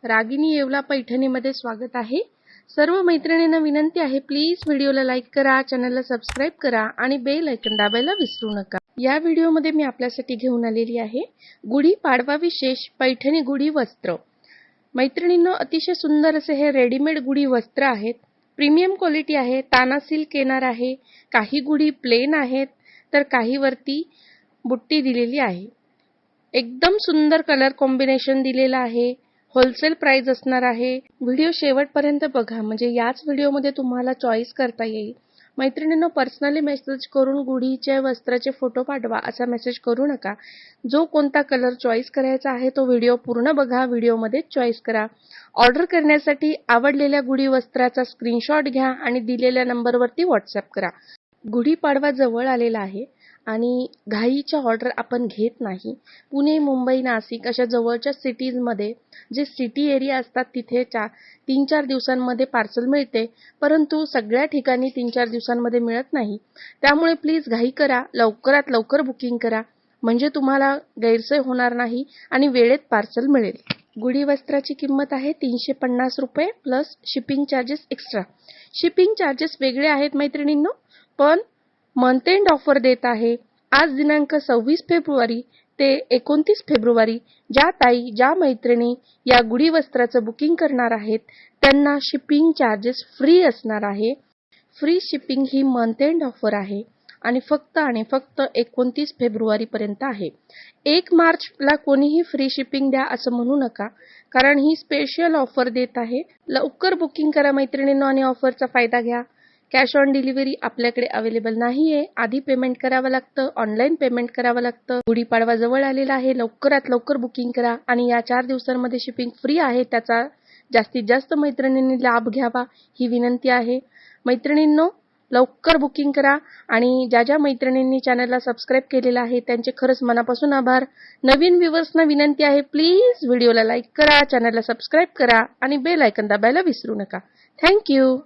रागिनी येवला पैठणीमध्ये स्वागत आहे। सर्व मैत्रिणींना विनंती आहे, प्लीज व्हिडिओला लाईक करा, चॅनलला सबस्क्राइब करा आणि बेल आयकॉन दाबायला विसरू नका। या व्हिडिओमध्ये मी आपल्यासाठी घेऊन आलेली आहे गुढी पाडवा विशेष पैठणी गुढी वस्त्र। मैत्रिणींनो, अतिशय सुंदर असे हे रेडीमेड गुढी वस्त्र आहेत। प्रीमियम क्वालिटी आहे, ताना सिल्क येणार आहे। काही गुढी प्लेन आहेत तर काही वरती बुट्टी दिलेली आहे। एकदम सुंदर कलर कॉम्बिनेशन दिलेला आहे। होलसेल प्राइस असणार आहे। व्हिडिओ शेवटपर्यंत बघा, म्हणजे याच व्हिडिओमध्ये तुम्हाला चॉईस करता येईल। मैत्रिणींनो, पर्सनली मेसेज करून गुढीच्या वस्त्राचे फोटो पाठवा असा मेसेज करू नका। जो कोणता कलर चॉईस करायचा आहे तो व्हिडिओ पूर्ण बघा, व्हिडिओमध्ये चॉईस करा। ऑर्डर करण्यासाठी आवडलेल्या गुढी वस्त्राचा स्क्रीनशॉट घ्या आणि दिलेल्या नंबरवरती व्हॉट्सअप करा। गुढीपाडवा जवळ आलेला आहे आणि घाईच्या ऑर्डर आपण घेत नाही। पुणे, मुंबई, नाशिक अशा जवळच्या सिटीजमध्ये जे सिटी एरिया असतात तिथे 3-4 दिवसांमध्ये पार्सल मिळते, परंतु सगळ्या ठिकाणी 3-4 दिवसांमध्ये मिळत नाही। त्यामुळे प्लीज घाई करा, लवकरात लवकर बुकिंग करा, म्हणजे तुम्हाला गैरसोय होणार नाही आणि वेळेत पार्सल मिळेल। गुढी वस्त्राची किंमत आहे 350 रुपये plus shipping charges extra. Shipping charges वेगळे आहेत मैत्रिणींनो, पण मंथ एंड ऑफर देत आहे। आज दिनांक 26 फेब्रुवारी ते 29 फेब्रुवारी ज्या मैत्रिणी या गुढी वस्त्राचं बुकिंग करणार आहेत त्यांना शिपिंग चार्जेस फ्री असणार आहे। फ्री शिपिंग ही मंथ एंड ऑफर आहे आणि फक्त 29 फेब्रुवारी पर्यंत आहे। 1 मार्चला कोणीही फ्री शिपिंग द्या असं म्हणू नका, कारण ही स्पेशल ऑफर देत आहे। लवकर बुकिंग करा मैत्रिणींनो आणि ऑफरचा फायदा घ्या। कॅश ऑन डिलिव्हरी आपल्याकडे अवेलेबल नाहीये, आधी पेमेंट करावं लागतं, ऑनलाईन पेमेंट करावं लागतं। गुढीपाडवा जवळ आलेला आहे, लवकरात लवकर बुकिंग करा आणि या 4 दिवसांमध्ये शिपिंग फ्री आहे, त्याचा जास्तीत जास्त मैत्रिणींनी लाभ घ्यावा ही विनंती आहे। मैत्रिणींनो, लवकर बुकिंग करा आणि ज्या मैत्रिणींनी चॅनलला सबस्क्राइब केलेलं आहे त्यांचे खरंच मनापासून आभार। नवीन व्ह्यूअर्सना विनंती आहे, प्लीज व्हिडिओला लाईक करा, चॅनलला सबस्क्राइब करा आणि बेल आयकॉन दाबायला विसरू नका। Thank you.